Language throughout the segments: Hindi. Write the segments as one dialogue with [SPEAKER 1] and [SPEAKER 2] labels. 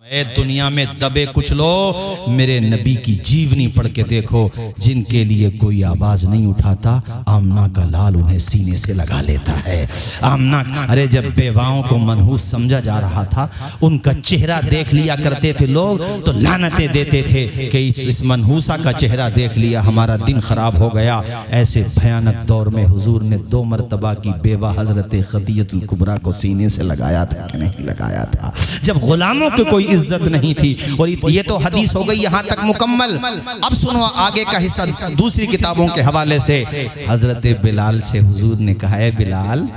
[SPEAKER 1] दुनिया में दबे कुछ लो, मेरे नबी की जीवनी पढ़ के देखो, जिनके लिए कोई आवाज नहीं उठाता, आमना का लाल उन्हें सीने से लगा लेता है। आमना, अरे जब बेवाओं को मनहूस समझा जा रहा था, उनका चेहरा देख लिया करते थे लोग तो लानतें देते थे कि इस मनहूसा का चेहरा देख लिया हमारा दिन खराब हो गया। ऐसे भयानक दौर में हुजूर ने 2 मरतबा की बेवा हजरत खदीजतुल कुबरा को सीने से लगाया था कि नहीं लगाया था, जब गुलामों के कोई इज्जत नहीं थी। और ये तो हदीस हो गई यहाँ तक मुकम्मल। अब सुनो आगे का हिस्सा दूसरी किताबों के हवाले से। हजरत बिलाल से हुजूर ने कहा है, बिलाल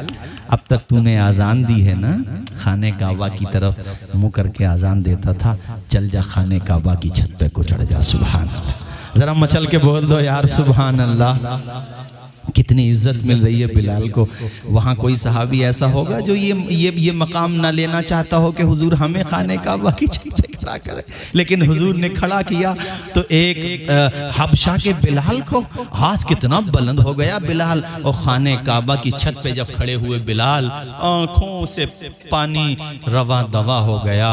[SPEAKER 1] अब तक तूने आजान दी है ना, खाने काबा की तरफ मुंह करके आजान देता था, चल जा खाने काबा की छत पे को चढ़ जा। सुभान अल्लाह, जरा मचल के बोल दो यार सुभान अल्लाह। कितनी इज्जत मिल रही है बिलाल को। वहाँ कोई सहाबी ऐसा होगा जो ये मकाम ना लेना चाहता हो कि हुजूर हमें खाने काबा की छत पे खड़ा करे, लेकिन हुजूर ने खड़ा किया तो एक हबशा के बिलाल को हाथ कितना बुलंद हो गया बिलाल। और खाने काबा की छत पे जब खड़े हुए बिलाल, आंखों से पानी रवा दवा हो गया,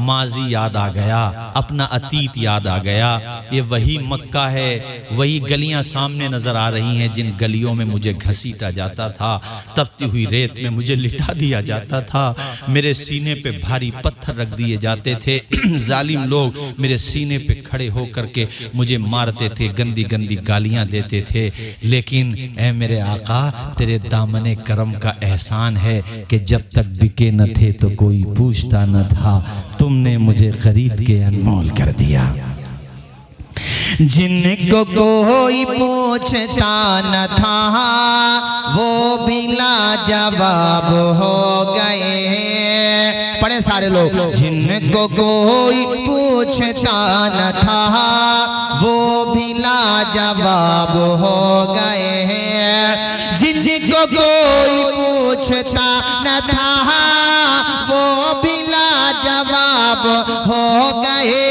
[SPEAKER 1] माजी याद आ गया, अपना अतीत याद आ गया। ये वही मक्का है, वही गलियां सामने नजर आ रही हैं जिन गलियों में मुझे घसीटा जाता था, तपती हुई रेत में मुझे लिटा दिया जाता था, मेरे सीने पे भारी पत्थर रख दिए जाते थे, जालिम लोग मेरे सीने पे खड़े होकर के मुझे मारते थे, गंदी गंदी गालियां देते थे। लेकिन ऐ मेरे आका, तेरे दामने करम का एहसान है कि जब तक बिके न थे तो कोई पूछता न था, तुमने मुझे खरीद के अनमोल कर दिया।
[SPEAKER 2] जिनको कोई पूछता न था वो भी लाजवाब हो गए। पढ़े सारे लोग। जिनको कोई पूछता न था वो भी लाजवाब हो गए। जिनको कोई पूछता न था वो भी लाजवाब हो गए।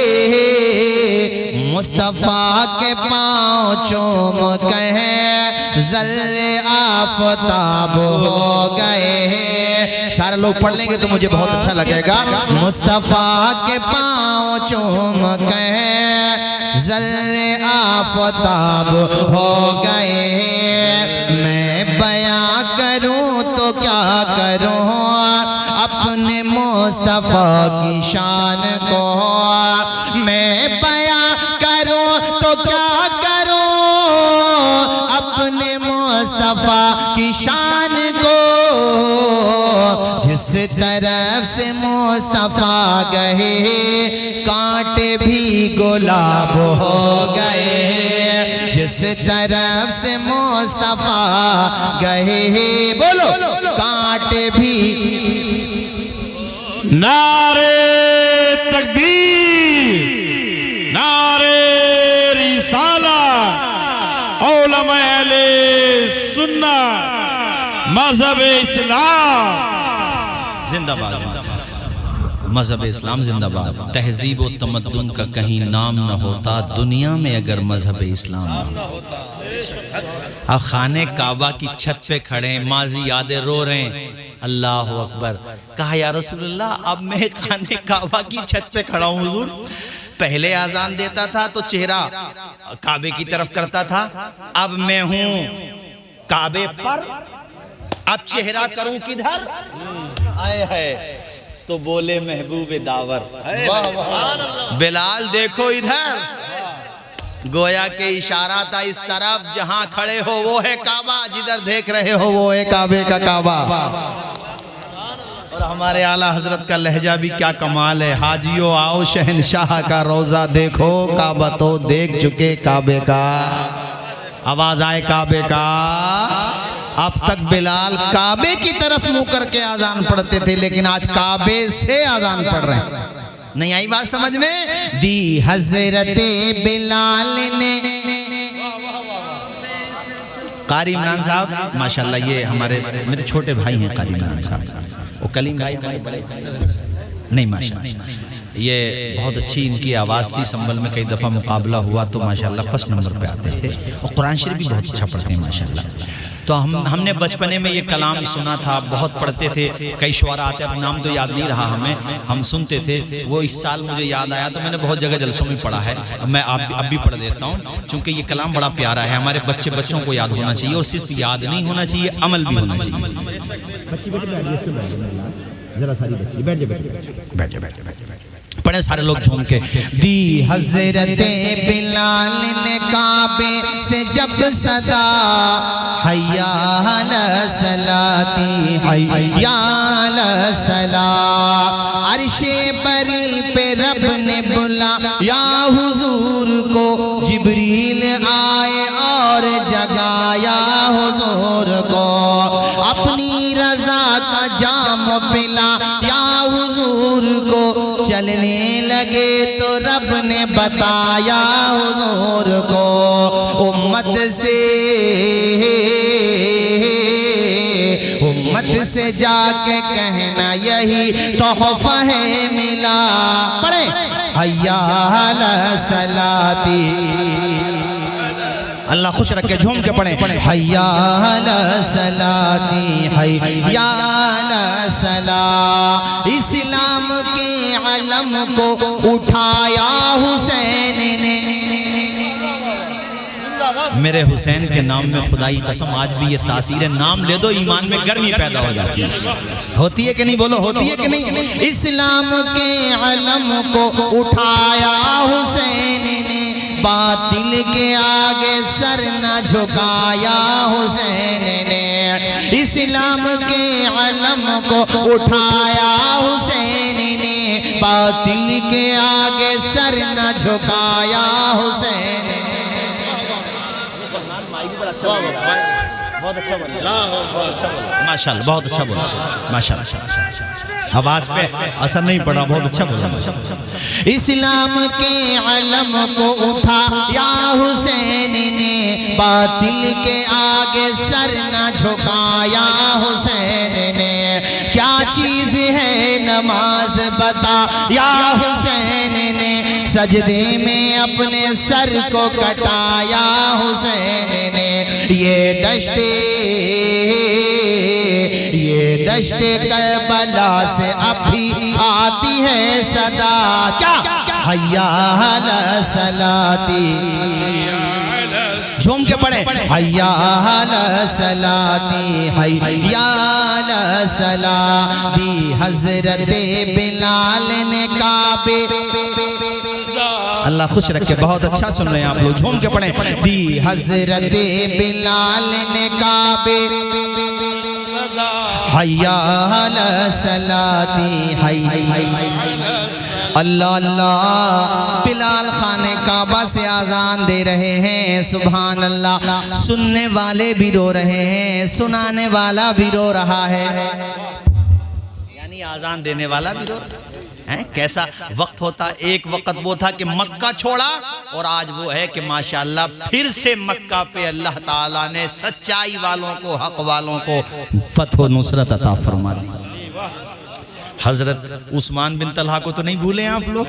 [SPEAKER 2] मुस्तफा के पाँव चूम कहे ज़र्रे आफ़ताब हो गए। सारे लोग पढ़ लेंगे तो मुझे बहुत अच्छा लगेगा। मुस्तफा के पाँव चूम कहे ज़र्रे आफ़ताब हो गए। मैं बयां करूं तो क्या करूं अपने मुस्तफा की शान को। मैं बयां करूं तो क्या करूं अपने मुस्तफा की शान को। जिस तरफ से मुस्तफा गए कांटे भी गुलाब हो गए। जिस तरफ से मुस्तफा गए बोलो कांटे भी।
[SPEAKER 3] नारे तकबीर, नारे रिसाला, उलमा अहले सुन्नत, मज़हब इस्लाम
[SPEAKER 1] जिंदाबाद, मजहब इस्लाम जिंदाबाद। तहजीब व तमद्दुन का कहीं नाम न होता दुनिया में अगर मजहब इस्लाम न होता। अब खाने काबा की छत पे खड़े, माजी यादें रो रहे हैं, अल्लाह अकबर। कहा या रसूलल्लाह, अब मैं खाने काबा की छत पे खड़ा हूँ हुजूर। पहले आजान देता था तो चेहरा काबे की तरफ करता था, अब मैं हूँ काबे पर, अब चेहरा करूं किधर? आए है तो बोले महबूबे दावर, बिलाल देखो इधर, गोया के इशारा था इस तरफ, जहां खड़े हो वो है काबा, जिधर देख रहे हो वो है काबे का काबा। और हमारे आला हजरत का लहजा भी क्या कमाल है। हाजियों आओ शहनशाह का रोजा देखो, काबा तो देख चुके काबे का, आवाज आए काबे का। अब तक बिलाल काबे की तरफ मुंह करके आजान पढ़ते थे, लेकिन आज काबे से आजान पढ़ रहे हैं। नहीं आई बात समझ में? दी हजरत बिलाल ने। कारी इमरान साहब माशाल्लाह, ये हमारे मेरे छोटे भाई हैं कारी इमरान साहब, वो कलीम भाई नहीं माशाल्लाह, ये बहुत अच्छी इनकी आवाज़ थी। संभल में कई दफ़ा मुकाबला हुआ तो माशाल्लाह फर्स्ट नंबर पे आते थे, और कुरान शरीफ भी बहुत अच्छा पढ़ते हैं माशाल्लाह। तो हमने बचपने में ये कलाम सुना था, बहुत पढ़ते थे, कई शुआरा आते, अब नाम तो याद नहीं रहा हमें, हम सुनते थे वो। इस साल मुझे याद आया तो मैंने बहुत जगह जलसों में पढ़ा है, मैं अब भी पढ़ देता हूँ, क्योंकि ये कलाम बड़ा प्यारा है। हमारे बच्चों को याद होना चाहिए, और सिर्फ याद नहीं होना चाहिए, अमल भी होना चाहिए।
[SPEAKER 2] जरा सारी बच्ची बैठ बैठे
[SPEAKER 1] पढ़े सारे लोग झूम के।
[SPEAKER 2] दी हजरत बिलाल ने काबे से जब सदा हय्या अला सलाती हय्या अला सला, अर्शे बरी पे रब ने बुलाया हुजूर को, जिब्रील आए और जगाया हुजूर को, अपनी रजा का जाम पिलाया हुजूर को, चलने लगे तो रब ने बताया हुजूर को, उम्मत से जाके कहना यही तोहफा है मिला। पढ़े हय्या अला सलाती,
[SPEAKER 1] अल्लाह खुश रखे, झूम के पढ़े।
[SPEAKER 2] हय्या अला सलाती हय्या अला सला, इस्लाम के अलम को उठाया हुसैन ने।
[SPEAKER 1] मेरे हुसैन के नाम में खुदाई कसम आज भी ये तासीर है, नाम ले दो ईमान में गर्मी पैदा हो जाती है। होती है कि नहीं, बोलो होती है कि नहीं।
[SPEAKER 2] इस्लाम के अलम को उठाया हुसैन ने, बातिल के आगे सर न झुकाया हुसैन ने, इस्लाम के अलम को उठाया हुसैन ने, बातिल के आगे सर न झुकाया हुसैन।
[SPEAKER 1] बहुत अच्छा बोला, माशाल्लाह, बहुत अच्छा बोला, माशाल्लाह। आवाज पे असर नहीं पड़ा, बहुत अच्छा बोला।
[SPEAKER 2] इस्लाम के अलम को उठाया हुसैन ने, बातिल के आगे सर न झुकाया हुसैन ने, क्या चीज है नमाज बताया हुसैन ने, सजदे में अपने सर को कटाया हुसैन ने, ये दश्ते करबला से अभी आती है सदा, क्या हय्या अला सलाती,
[SPEAKER 1] झूम के पढ़े।
[SPEAKER 2] हय्या अला सलाती हय्या अला सला, दी हजरत बिलाल ने काबे,
[SPEAKER 1] अल्लाह खुश रखे, बहुत अच्छा सुन रहे हैं आप लोग, झूम के पढ़े।
[SPEAKER 2] दी हजरत बिलाल ने काबे, हय्या अला सलाती अल्लाह अल्लाह। बिलाल खाने काबा से आजान दे रहे हैं, सुभान अल्लाह। सुनने वाले भी रो रहे हैं, सुनाने वाला भी रो रहा है,
[SPEAKER 1] यानी आजान देने वाला भी रो रहा है। कैसा वक्त होता, एक वक्त वो था कि मक्का छोड़ा, और आज वो है कि माशाअल्लाह फिर से मक्का पे अल्लाह ताला ने सच्चाई वालों को, हक वालों को फतह नुसरत अता फरमा दी। हजरत उस्मान बिन तलहा को तो नहीं भूले आप लोग,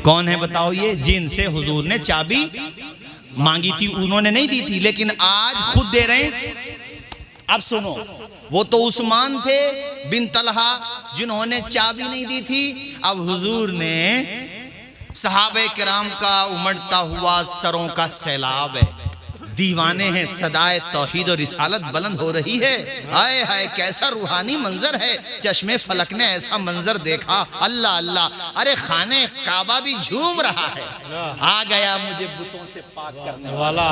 [SPEAKER 1] कौन है बताओ ये, जिनसे हुजूर ने चाबी मांगी थी, उन्होंने नहीं दी थी, लेकिन आज खुद दे रहे हैं। अब सुनो, वो तो उस्मान थे बिन तलहा जिन्होंने चाबी नहीं दी थी, अब हुजूर ने सहाबे किराम का उमड़ता हुआ सरों का सैलाब है, दीवाने हैं, सदाए तौहीद और रिसालत बुलंद हो रही है। आए हाय कैसा रूहानी मंजर है, चश्मे फलक ने ऐसा मंजर देखा, अल्लाह अल्लाह। अरे खाने काबा भी झूम रहा है, आ गया मुझे बुतों से पाक करने वाला।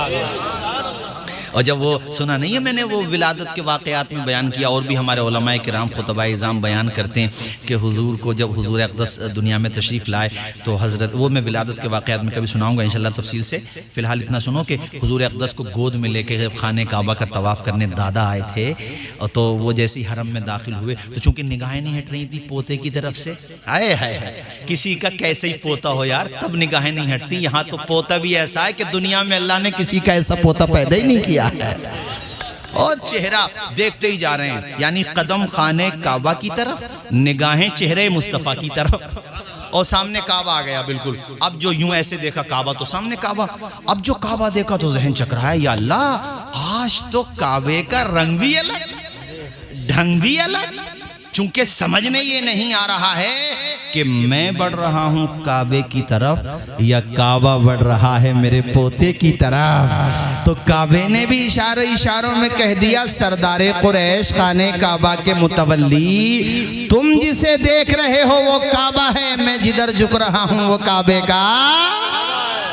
[SPEAKER 1] और जब वो सुना नहीं है मैंने, वो विलादत के वाक़यात में बयान किया, और भी हमारे उलमाए किराम खुतबाए इज़ाम बयान करते हैं कि हुजूर को जब हुजूर अक़दस दुनिया में तशरीफ़ लाए तो हज़रत, वो मैं विलादत के वाक़यात में कभी सुनाऊंगा इंशाअल्लाह तफसील से, फ़िलहाल इतना सुनो कि हुजूर अक़दस को गोद में लेके खाने काबा का तवाफ़ करने दादा आए थे, और तो वो जैसे ही हरम में दाखिल हुए तो चूंकि निगाहें नहीं हट रही थी पोते की तरफ से, आए है किसी का कैसे ही पोता हो यार, तब निगाहें नहीं हटती। यहाँ तो पोता भी ऐसा है कि दुनिया में अल्लाह ने किसी का ऐसा पोता पैदा ही नहीं किया है, और चेहरा देखते ही जा रहे हैं, यानी कदम खाने काबा की तरफ, निगाहें चेहरे मुस्तफ़ा की तरफ, और सामने काबा आ गया बिल्कुल। अब जो यूं ऐसे देखा काबा तो सामने काबा, अब जो काबा देखा तो जहन चकराया, या अल्लाह आज तो काबे का रंग भी अलग, ढंग भी अलग, चूंकि समझ में ये नहीं आ रहा है कि मैं बढ़ रहा हूं काबे की तरफ या काबा बढ़ रहा है मेरे पोते की तरफ। तो काबे ने भी इशारों में कह दिया, सरदारे कुरैश खाने काबा के मुतवल्ली, तुम जिसे देख रहे हो वो काबा है, मैं जिधर झुक रहा हूं वो काबे का,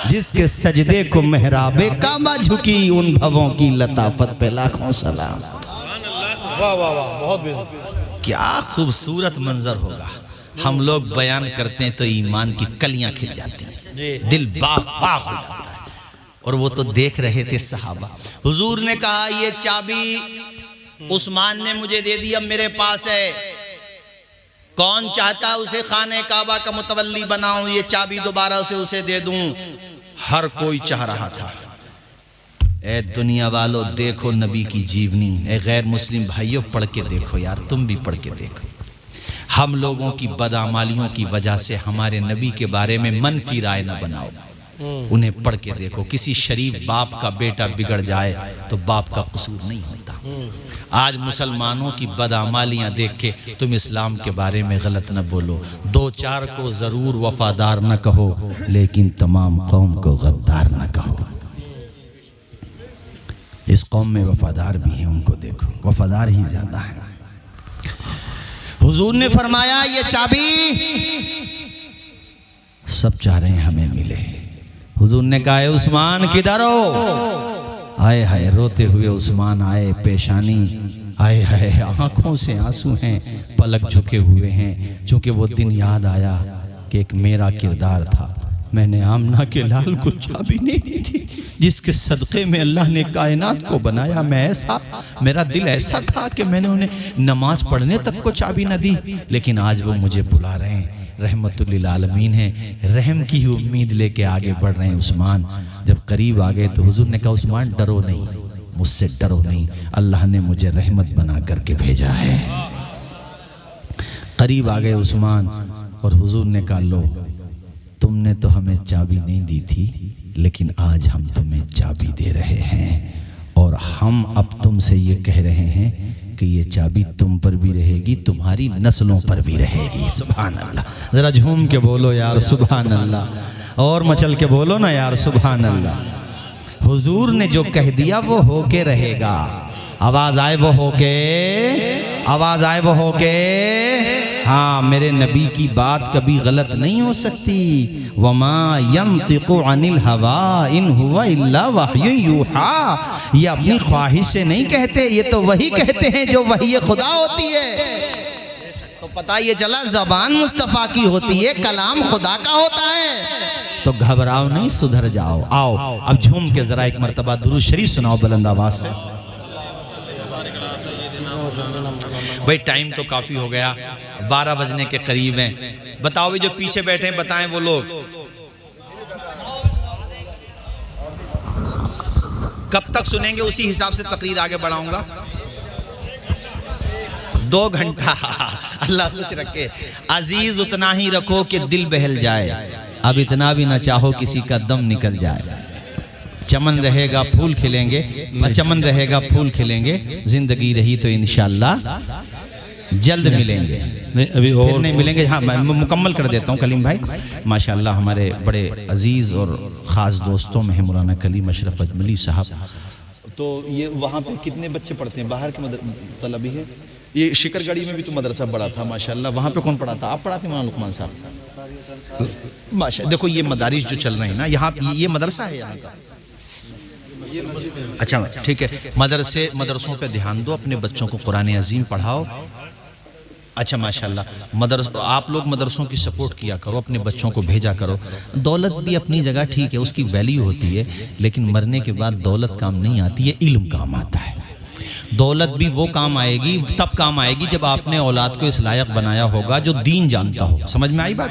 [SPEAKER 1] जिसके सजदे को मेहराबे काबा झुकी, उन भवों की लताफत पे लाखों सलाम।
[SPEAKER 3] वाह वाह वाह, बहुत
[SPEAKER 1] क्या खूबसूरत मंजर होगा। हम लोग बयान करते हैं तो ईमान की कलियां खिल जाती हैं, दिल बाग बाग हो जाता है। और वो तो देख रहे थे सहाबा। हुजूर ने कहा ये चाबी उस्मान ने मुझे दे दी, अब मेरे पास है, कौन चाहता उसे खाने काबा का मुतवल्ली बनाऊं, ये चाबी दोबारा उसे दे दूं। हर कोई चाह रहा था। ए दुनिया वालों, देखो नबी की जीवनी। ए गैर मुस्लिम भाइयों, पढ़ के देखो यार, तुम भी पढ़ के देखो। हम लोगों की बदअमालियों की वजह से हमारे नबी के बारे में मनफी राय न बनाओ, उन्हें पढ़ के देखो। किसी शरीफ बाप का बेटा बिगड़ जाए तो बाप का कसूर नहीं होता। आज मुसलमानों की बदअमालियां देख के तुम इस्लाम के बारे में गलत न बोलो। दो चार को जरूर वफादार न कहो, लेकिन तमाम कौम को गद्दार न कहो। इस कौम में वफादार भी हैं, उनको देखो, वफादार ही ज्यादा है। हुजूर ने फरमाया ये चाबी सब चाह रहे हैं हमें मिले। हुजूर ने कहा उस्मान किधर हो? आए हाय, रोते हुए उस्मान आए, पेशानी आए हाय, आंखों से आंसू हैं, पलक झुके हुए हैं। चूंकि वो दिन याद आया कि एक मेरा किरदार था, मैंने आमना के लाल को चाबी नहीं दी थी, जिसके सदक़े में अल्लाह ने कायनात को बनाया। मैं ऐसा, मेरा दिल ऐसा था कि मैंने उन्हें नमाज पढ़ने तक को चाबी न दी, लेकिन आज वो मुझे बुला रहे हैं, रहमतुल्लिल आलमीन है, रहम की ही उम्मीद लेके आगे बढ़ रहे हैं। उस्मान जब करीब आ गए तो हुजूर ने कहा उस्मान डरो नहीं, मुझसे डरो नहीं, अल्लाह ने मुझे रहमत बना करके भेजा है। करीब आ गए उस्मान और हुजूर ने कहा लो, तुमने तो हमें चाबी नहीं दी थी, लेकिन आज हम तुम्हें चाबी दे रहे हैं, और हम अब तुमसे ये कह रहे हैं कि ये चाबी तुम पर भी रहेगी, तुम्हारी नस्लों पर भी रहेगी। सुभान अल्लाह। जरा झूम के बोलो यार सुभान अल्लाह, और मचल के बोलो ना यार सुभान अल्लाह। हुजूर ने जो कह दिया वो होके रहेगा। आवाज आए वो होके, आवाज आए वो होके। हाँ, मेरे नबी की बात कभी गलत नहीं हो सकती। वमा यंतिकु अनिल हवा इन हुवा इल्ला वह्यु यूहा। ये अपनी ख्वाहिश से नहीं कहते, ये तो वही कहते हैं जो वही खुदा होती है। तो पता ये चला ज़बान मुस्तफ़ा की होती है, कलाम खुदा का होता है। तो घबराओ नहीं, सुधर जाओ। आओ अब झूम के जरा एक मरतबा दुरूद शरीफ सुनाओ बुलंद आवाज से। भाई टाइम तो काफी हो गया, 12 बजने के करीब हैं। बताओ भी जो पीछे बैठे हैं, बताएं वो लोग कब तक सुनेंगे, उसी हिसाब से तकरीर आगे बढ़ाऊंगा। 2 घंटा। अल्लाह खुश रखे। अजीज उतना ही रखो कि दिल बहल जाए, अब इतना भी ना चाहो किसी का दम निकल जाए। चमन रहेगा फूल खिलेंगे, चमन रहेगा फूल खिलेंगे, जिंदगी रही तो इंशाअल्लाह जल्द मिलेंगे।
[SPEAKER 3] नहीं अभी और
[SPEAKER 1] नहीं मिलेंगे। हाँ, मैं मुकम्मल कर देता हूँ कलीम भाई। माशाअल्लाह हमारे बड़े अजीज़ और ख़ास दोस्तों में है मौलाना कलीम अशरफ अजमली साहब। तो ये वहाँ पे कितने बच्चे पढ़ते हैं? बाहर के तलबी है। ये शिकरगढ़ी में भी तो मदरसा बड़ा था माशाअल्लाह। वहाँ पे कौन पढ़ाता? आप पढ़ाते मौलाना लुकमान साहब माशा। देखो ये मदारिस जो चल रहे हैं ना, यहाँ ये मदरसा है यहाँ का। अच्छा ठीक है, मदरसों पे ध्यान दो, अपने बच्चों को कुरान अजीम पढ़ाओ। अच्छा माशाल्लाह, आप लोग मदरसों की सपोर्ट किया करो, अपने बच्चों को भेजा करो। दौलत भी अपनी जगह ठीक है, उसकी वैल्यू होती है, लेकिन मरने के बाद दौलत काम नहीं आती है, इल्म काम आता है। दौलत भी वो काम आएगी, तब काम आएगी जब आपने औलाद को इस लायक बनाया होगा जो दीन जानता हो। समझ में आई बात?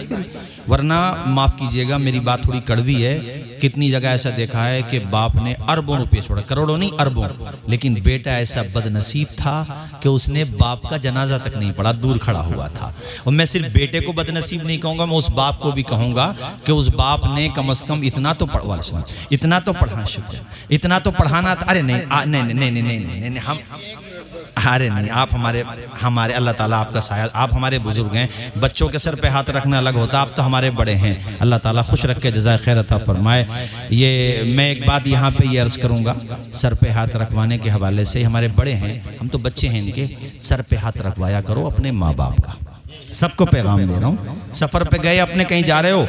[SPEAKER 1] वरना माफ़ कीजिएगा मेरी बात थोड़ी कड़वी है, कितनी जगह ऐसा देखा है कि बाप ने अरबों रुपये छोड़ा, करोड़ों नहीं अरबों, लेकिन बेटा ऐसा बदनसीब था कि उसने बाप का जनाजा तक नहीं पढ़ा, दूर खड़ा हुआ था। और मैं सिर्फ बेटे को बदनसीब नहीं कहूँगा, मैं उस बाप को भी कहूँगा कि उस बाप ने कम से कम इतना तो इतना तो पढ़ा, शुक्र, इतना तो पढ़ाना था। अरे नहीं नहीं हम, अरे नहीं, आप हमारे अल्लाह ताला आपका साया, आप हमारे बुजुर्ग हैं, बच्चों के सर पे हाथ रखना अलग होता, आप तो हमारे बड़े हैं, अल्लाह ताला खुश रख के जज़ाए खैर अता फरमाए। ये मैं एक बात यहाँ पे ये अर्ज़ करूँगा, सर पे हाथ रखवाने के हवाले से, हमारे बड़े हैं, हम तो बच्चे हैं, इनके सर पे हाथ रखवाया करो अपने माँ बाप का। सबको पैगाम दे रहा हूँ, सफ़र पे गए अपने, कहीं जा रहे हो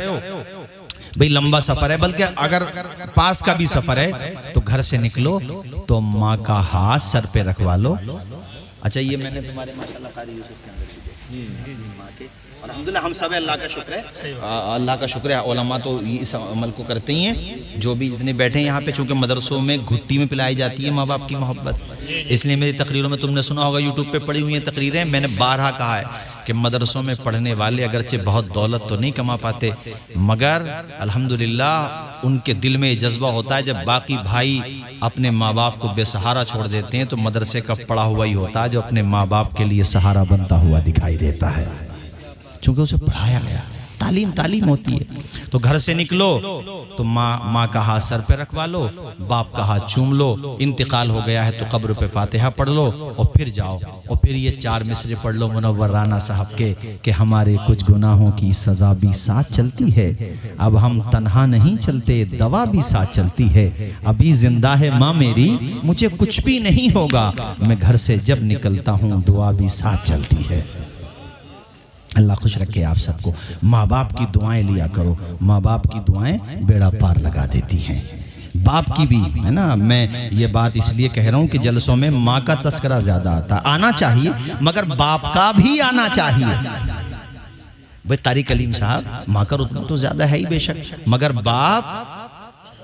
[SPEAKER 1] भाई, लंबा सफर है, बल्कि अगर पास का भी सफर है तो घर से निकलो तो माँ का हाथ सर पे रखवा लो। अच्छा, ये मैंने तुम्हारे माशाल्लाह कारी यूसुफ के अंदर माँ के, और अल्हम्दुलिल्लाह हम सब अल्लाह का शुक्र है, अल्लाह का शुक्र है, उलमा तो इस अमल को करते ही हैं, जो भी जितने बैठे हैं यहाँ पे, चूँकि मदरसों में घुट्टी में पिलाई जाती है माँ बाप की मोहब्बत, इसलिए मेरी तकरीरों में तुमने सुना होगा, यूट्यूब पे पड़ी हुई हैं तकरीरें, मैंने बारहा कहा है कि मदरसों में पढ़ने वाले अगरचे बहुत दौलत तो नहीं कमा पाते, मगर अल्हम्दुलिल्लाह उनके दिल में जज्बा होता है, जब बाकी भाई अपने माँ बाप को बेसहारा छोड़ देते हैं तो मदरसे का पढ़ा हुआ ही होता है जो अपने माँ बाप के लिए सहारा बनता हुआ दिखाई देता है, क्योंकि उसे पढ़ाया गया, तालीम होती है। तो घर से निकलो तो माँ का हाथ सर पे रखवा लो, बाप का हाथ चूम लो, इंतकाल हो गया है तो कब्र पे फातिहा पढ़ लो और फिर जाओ, और फिर ये 4 मिसरे पढ़ लो मुनव्वर राना साहब के कि हमारे कुछ गुनाहों की सज़ा भी साथ चलती है, अब हम तन्हा नहीं चलते, दवा भी साथ चलती है, अभी जिंदा है माँ मेरी, मुझे कुछ भी नहीं होगा, मैं घर से जब निकलता हूँ दुआ भी साथ चलती है। अल्लाह खुश रखे आप सबको। माँ बाप की दुआएं लिया करो, माँ बाप की दुआएं बेड़ा पार लगा देती हैं, बाप की भी, है ना। मैं ये बात इसलिए कह रहा हूँ कि जलसों में माँ का तस्करा ज्यादा आता, आना चाहिए, मगर बाप का भी आना चाहिए। भाई कारी कलीम साहब, माँ का रुतबा तो ज्यादा है ही बेशक, मगर बाप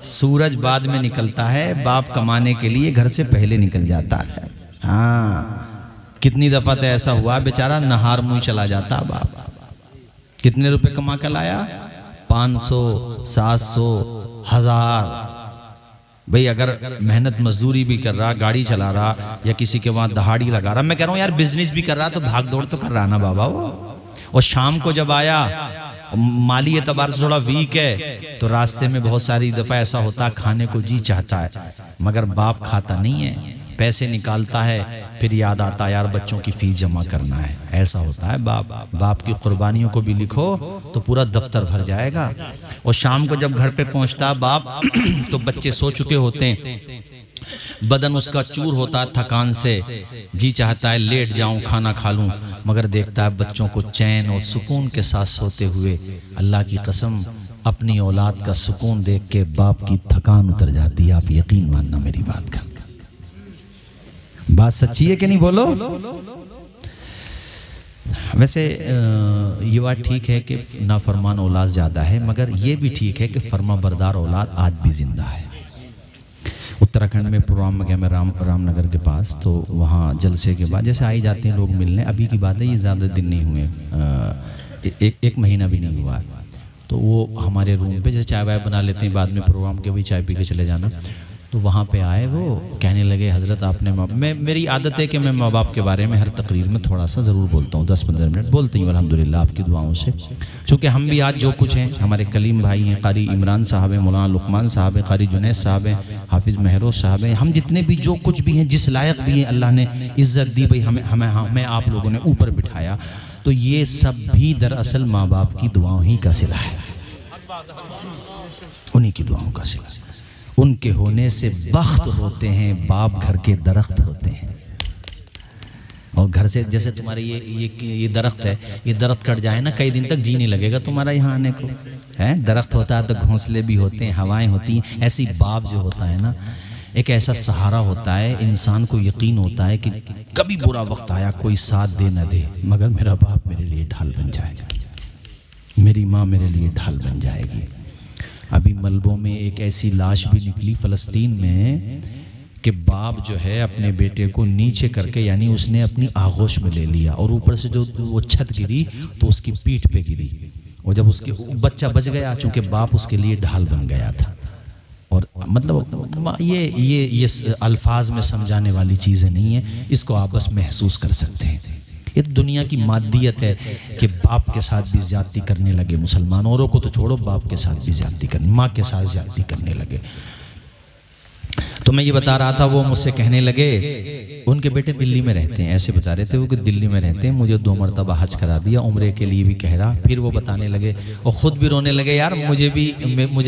[SPEAKER 1] सूरज बाद में निकलता है, बाप कमाने के लिए घर से पहले निकल जाता है। हाँ, कितनी दफा तो ऐसा हुआ बेचारा नहार मुंह चला जाता बाप, कितने रुपए कमा कर लाया, 500, 700, 1000। भाई अगर मेहनत मजदूरी भी कर रहा, गाड़ी चला रहा, या किसी के वहां दहाड़ी लगा रहा, मैं कह रहा हूँ यार बिजनेस भी कर रहा तो भाग दौड़ तो कर रहा ना बाबा वो, और शाम को जब आया माली एतबार से थोड़ा वीक है तो रास्ते में बहुत सारी दफा ऐसा होता है खाने को जी चाहता है, मगर बाप खाता नहीं है, पैसे निकालता है, फिर याद आता है यार बच्चों की फीस जमा करना है, ऐसा होता है। बाप की कुर्बानियों को भी लिखो तो पूरा दफ्तर भर जाएगा। और शाम को जब घर पे पहुंचता बाप तो बच्चे सो चुके होते हैं, बदन उसका चूर होता है थकान से, जी चाहता है लेट जाऊं खाना खा लूं, मगर देखता है बच्चों को चैन और सुकून के साथ सोते हुए। अल्लाह की कसम, अपनी औलाद का सुकून देख के बाप की थकान उतर जाती है। आप यकीन मानना मेरी बात का, बात सच्ची है कि नहीं बोलो। वैसे ये बात ठीक है कि नाफरमान औलाद ज़्यादा है, मगर ये भी ठीक है कि फर्मा बरदार औलाद आज भी जिंदा है। उत्तराखंड में प्रोग्राम में गया मैं रामनगर के पास, तो वहाँ जलसे के बाद जैसे आई जाते हैं लोग मिलने, अभी की बात है, ये ज़्यादा दिन नहीं हुए, एक महीना भी नहीं हुआ, तो वो हमारे रूम पे जैसे चाय वाय बना लेते हैं, बाद में प्रोग्राम के भी चाय पी के चले जाना, तो वहाँ पे आए, वो कहने लगे हज़रत आपने मेरी आदत है कि मैं माँ बाप के बारे में हर तकरीर में थोड़ा सा ज़रूर बोलता हूँ, 10-15 मिनट बोलती हूँ अल्हम्दुलिल्लाह आपकी दुआओं से। चूँकि हम भी आज जो कुछ हैं, हमारे कलीम भाई हैं, कारी इमरान साहब हैं, मौलाना लुकमान साहब हैं, कारी जुनैद साहब हैं, हाफिज़ महरोज साहब हैं, हम जितने भी जो कुछ भी हैं, जिस लायक भी हैं अल्लाह ने इज़्ज़त दी, भाई हमें आप लोगों ने ऊपर बिठाया, तो ये सब भी दरअसल माँ बाप की दुआओं ही का सिला है, उन्हीं की दुआओं का सिला। उनके होने से बख्त होते हैं, बाप घर के दरख्त होते हैं। और घर से जैसे तुम्हारे ये दरख्त है, ये दरख्त कट जाए ना, कई दिन तक जी नहीं लगेगा तुम्हारा यहाँ आने को, है। दरख्त होता है तो घोंसले भी होते हैं, हवाएं होती हैं, ऐसी बाप जो होता है ना, एक ऐसा सहारा होता है, इंसान को यकीन होता है कि कभी बुरा वक्त आया कोई साथ दे न दे, मगर मेरा बाप मेरे लिए ढाल बन जाएगा, मेरी माँ मेरे लिए ढाल बन जाएगी। अभी मलबों में एक ऐसी लाश भी निकली फ़लस्तीन में कि बाप जो है अपने बेटे को नीचे करके, यानी उसने अपनी आगोश में ले लिया, और ऊपर से जो वो छत गिरी तो उसकी पीठ पे गिरी, वो जब उसके बच्चा बच गया, चूंकि बाप उसके लिए ढाल बन गया था। और मतलब ये अल्फाज में समझाने वाली चीज़ें नहीं है, इसको आप बस महसूस कर सकते हैं। ये दुनिया की मादियत है कि बाप के साथ भी ज्यादती करने लगे मुसलमान, औरों को तो छोड़ो, बाप के साथ भी ज्यादती करने, माँ के साथ ज्यादती करने लगे। तो मैं ये बता रहा था, वो मुझसे कहने लगे, उनके बेटे दिल्ली में रहते हैं, ऐसे बता रहे थे वो कि दिल्ली में रहते हैं, मुझे 2 मरतबा हज करा दिया, उम्रे के लिए भी कह रहा। फिर वो बताने लगे और ख़ुद भी रोने लगे, यार मुझे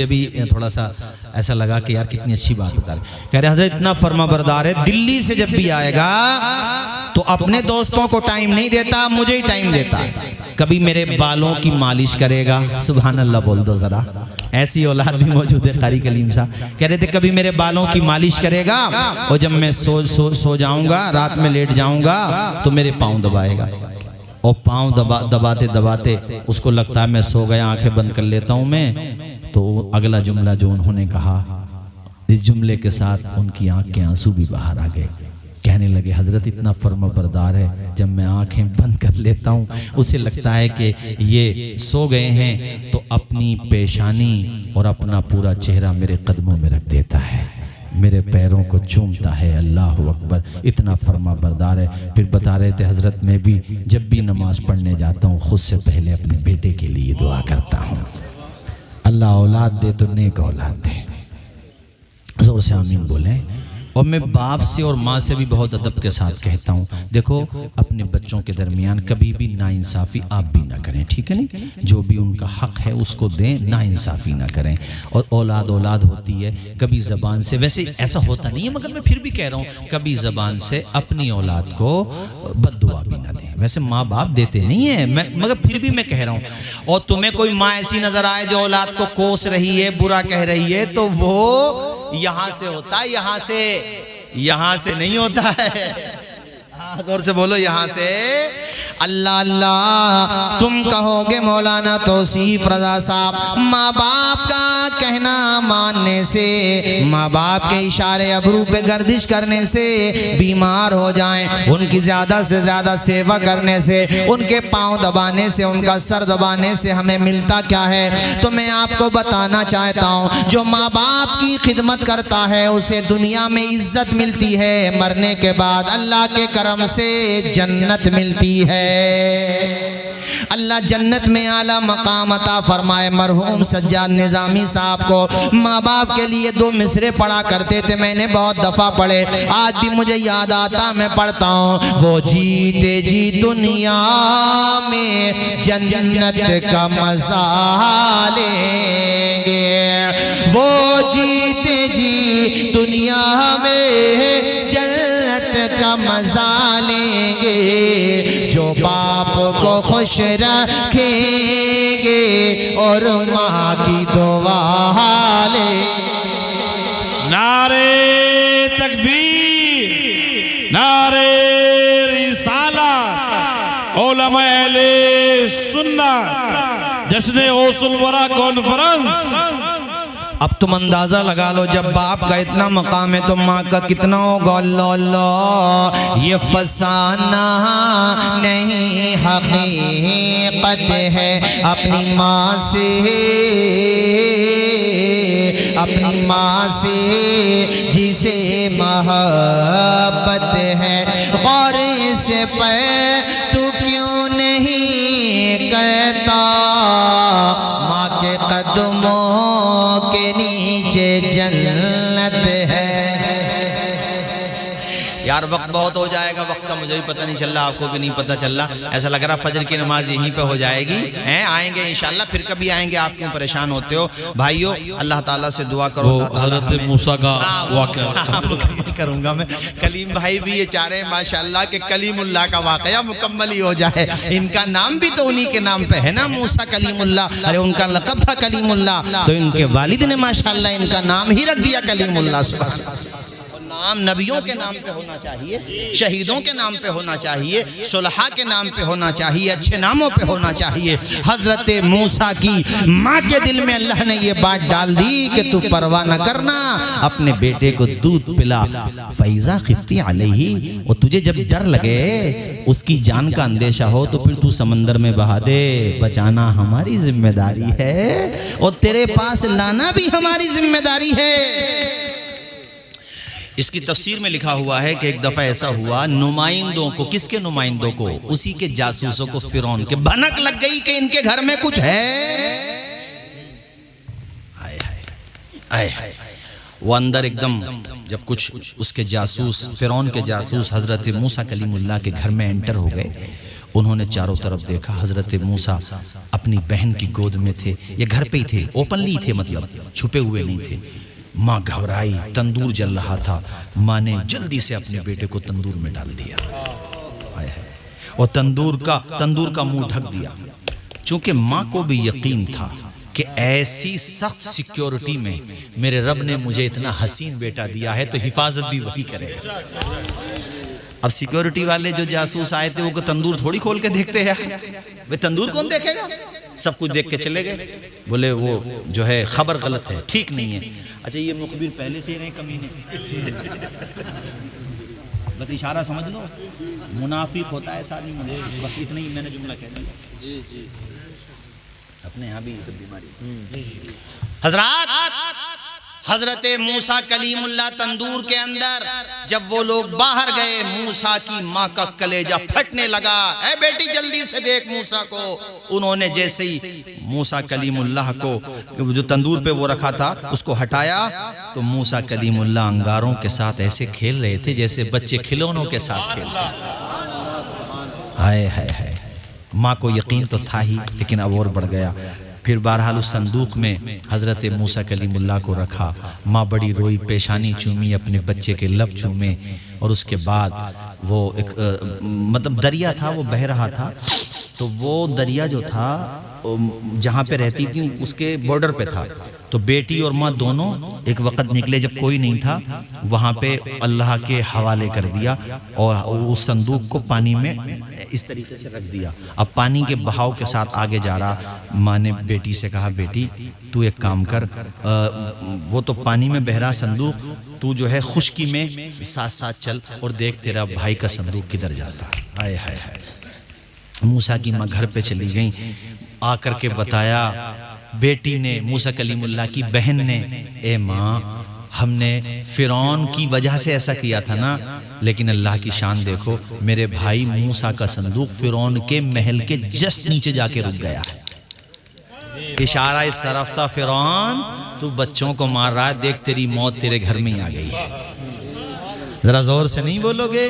[SPEAKER 1] भी थोड़ा सा ऐसा लगा कि यार कितनी अच्छी बात बता रहे। कह रहे हज़रत इतना फर्माबरदार है, दिल्ली से जब भी आएगा तो अपने दोस्तों को टाइम नहीं देता, मुझे ही टाइम देता। कभी मेरे बालों की मालिश करेगा, सुभान अल्लाह बोल दो ज़रा, ऐसी औलाद भी मौजूद है। कारी कलीम साहब कह रहे थे कभी मेरे बालों की मालिश करेगा और जब मैं सो जाऊंगा, रात में लेट जाऊंगा तो मेरे पाँव दबाएगा, और पाँव दबाते दबाते उसको लगता है मैं सो गया, आंखें बंद कर लेता हूं मैं, तो अगला जुमला जो उन्होंने कहा, इस जुमले के साथ उनकी आंख के आंसू भी बाहर आ गए। कहने लगे हजरत इतना फर्माबरदार है, जब मैं आंखें बंद कर लेता हूँ उसे लगता है कि ये सो गए हैं, तो अपनी पेशानी और अपना पूरा चेहरा मेरे कदमों में रख देता है, मेरे पैरों को चूमता है। अल्लाह अकबर, इतना फर्माबरदार है। फिर बता रहे थे हजरत मैं भी जब भी नमाज पढ़ने जाता हूँ खुद से पहले अपने बेटे के लिए दुआ करता हूँ, अल्लाह औलाद दे तो नेक औलाद दे। जोर से आमीन बोले। और मैं बाप से और माँ से भी बहुत अदब के साथ कहता हूँ, देखो अपने बच्चों के दरमियान कभी भी नाइंसाफ़ी आप भी ना करें, ठीक है नहीं, जो भी उनका हक है उसको दें, नाइंसाफ़ी ना करें। और औलाद होती है, कभी ज़बान से, वैसे ऐसा होता नहीं है मगर मैं फिर भी कह रहा हूँ, कभी ज़बान से अपनी औलाद को बद्दुआ भी ना दें। वैसे माँ बाप देते नहीं है, मगर फिर भी मैं कह रहा हूँ। और तुम्हें कोई माँ ऐसी नज़र आए जो औलाद को कोस रही है, बुरा कह रही है, तो वो यहाँ से होता है, यहाँ से नहीं होता है। हाँ, जोर से बोलो, यहाँ से। अल्लाह अल्लाह, तुम कहोगे मौलाना तौसीफ रज़ा साहब, माँ बाप का कहना मानने से, माँ बाप के इशारे अबरू पे गर्दिश करने से बीमार हो जाएं, उनकी ज़्यादा से ज़्यादा सेवा करने से, उनके पाँव दबाने से, उनका सर दबाने से हमें मिलता क्या है? तो मैं आपको बताना चाहता हूँ, जो माँ बाप की खिदमत करता है उसे दुनिया में इज्जत मिलती है, मरने के बाद अल्लाह के करम से जन्नत मिलती है। अल्लाह जन्नत में आला मकाम अता फरमाए। मरहूम सज्जाद निज़ामी साहब को माँ बाप के लिए 2 मिसरे पढ़ा करते थे, मैंने बहुत दफ़ा पढ़े, आज भी मुझे याद आता, मैं पढ़ता हूँ। वो जीते जी दुनिया में जन्नत का मज़ा लेंगे, वो जीते जी दुनिया में जन्नत का मज़ा लेंगे, जो बाप को खुश रखेंगे और माँ की दुआ ले।
[SPEAKER 3] नारे तकबीर, नारे रिसालत, उलमा अहले सुन्नत, जश्न गौसुल वरा कॉन्फ्रेंस।
[SPEAKER 2] अब तुम अंदाज़ा लगा लो, जब बाप का इतना मकाम है तो माँ का कितना होगा। अल्लाह, ये फसाना नहीं हकीकत है, अपनी माँ से, अपनी माँ से जिसे मोहब्बत है, गौर से पर तू क्यों नहीं कहता, माँ के कदमों के नीचे जन्नत है। यार वक्त बहुत हो जाएगा, वक्त का मुझे भी पता नहीं चल रहा, आपको भी नहीं पता चल रहा, ऐसा लग रहा फजर की नमाज यहीं पे हो जाएगी। हैं, आएंगे इंशाल्लाह, फिर कभी आएंगे। आप क्यों परेशान होते हो भाइयों? अल्लाह ताला से दुआ करो।
[SPEAKER 3] हज़रत मूसा का वाक़या
[SPEAKER 2] मुकम्मल करूंगा मैं। कलीम भाई भी ये चाह रहे हैं माशाल्लाह कि कलीमुल्लाह का वाक़या मुकम्मल ही हो जाए। इनका नाम भी तो उन्हीं के नाम पे है ना, मूसा कलीमुल्लाह। अरे उनका लक़ब था कलीमुल्लाह, तो इनके वालिद ने माशाल्लाह इनका नाम ही रख दिया कलीमुल्लाह। नाम नबियों के नाम पे होना चाहिए, शहीदों के नाम पे होना चाहिए, सुलहा के नाम पे होना चाहिए, अच्छे नामों पे होना चाहिए। हजरत मूसा की माँ के दिल में अल्लाह ने ये बात डाल दी कि तू परवाह न करना, अपने बेटे को दूध पिला। फैजा खिफ्ती अलैहि, और तुझे जब डर लगे, उसकी जान का अंदेशा हो, तो फिर तू समंदर में बहा दे। बचाना हमारी जिम्मेदारी है और तेरे पास लाना भी हमारी जिम्मेदारी है। इसकी तफसीर में लिखा हुआ है कि एक दफा ऐसा हुआ, नुमाइंदों को, किसके नुमाइंदों को? उसी के जासूसों को, फिरौन के भनक लग गई कि इनके घर में कुछ है। आए हाय, आए हाय। वो अंदर एकदम, जब कुछ उसके जासूस, फिरौन के जासूस हजरत मूसा कलीमुल्लाह के घर में एंटर हो गए, उन्होंने चारों तरफ देखा। हजरत मूसा अपनी बहन की गोद में थे, ये घर पे ही थे, ओपनली थे, मतलब छुपे हुए नहीं थे। माँ घबराई, तंदूर जल रहा था, माँ ने जल्दी से अपने बेटे को तंदूर में डाल दिया और तंदूर का मुंह ढक दिया। चूंकि माँ को भी यकीन था कि ऐसी सख्त सिक्योरिटी में मेरे रब ने मुझे इतना हसीन बेटा दिया है, तो हिफाजत भी वही करेगा। अब सिक्योरिटी वाले जो जासूस आए थे, वो तंदूर थोड़ी खोल के देखते हैं, वे तंदूर कौन देखेगा? सब कुछ देख के चले गए। बोले वो जो है खबर गलत है, ठीक नहीं है। अच्छा, ये मुखबिर पहले से ही नहीं कमीने, बस इशारा समझ लो, मुनाफिक होता है सारी। मुझे बस इतना ही मैंने जुमला कह दिया। जी जी, अपने यहाँ भी ये सब बीमारी। हजरत मूसा कलीमुल्लाह तंदूर के अंदर, जब वो लोग बाहर गए, मूसा की माँ का कलेजा फटने लगा। ए बेटी, जल्दी से देख मूसा को। उन्होंने जैसे ही मूसा कलीमुल्लाह को जो तंदूर पे वो रखा था उसको हटाया, तो मूसा कलीमुल्लाह अंगारों के साथ ऐसे खेल रहे थे जैसे बच्चे खिलौनों के साथ खेल रहे थे। हाय हाय हाय। माँ को यकीन तो था ही, लेकिन अब और बढ़ गया। फिर बहरहाल उस संदूक में हजरत मूसा कलीमुल्लाह को रखा। माँ बड़ी रोई, पेशानी चूमी, अपने बच्चे के लब चूमे, और उसके बाद वो एक मतलब दरिया था, वो बह रहा था। तो वो दरिया जो था जहाँ पे रहती थी उसके बॉर्डर पे था। तो बेटी और माँ दोनों एक वक्त निकले, जब कोई नहीं था, वहाँ पे अल्लाह के हवाले कर दिया और उस संदूक को पानी में इस तरीके से रख दिया। अब पानी के बहाव के साथ आगे जा रहा। माँ ने बेटी से कहा, बेटी तू एक काम कर, वो तो पानी में बह रहा संदूक, तू जो है खुश्की में साथ साथ चल और देख तेरा भाई का संदूक किधर जाता। हाय हाय हाय। मूसा की माँ घर पे चली गई, आकर के बताया बेटी ने, मूसा कलीमुल्लाह की बहन ने, ए माँ, हमने फिरौन की वजह से ऐसा किया था ना, लेकिन अल्लाह की शान देखो, मेरे भाई मूसा का संदूक फिरौन के महल के जस्ट नीचे जाके रुक गया है। इशारा इस तरफ था, फिरौन तू बच्चों को मार रहा है, देख तेरी मौत तेरे घर में ही आ गई है। जरा जोर से नहीं बोलोगे?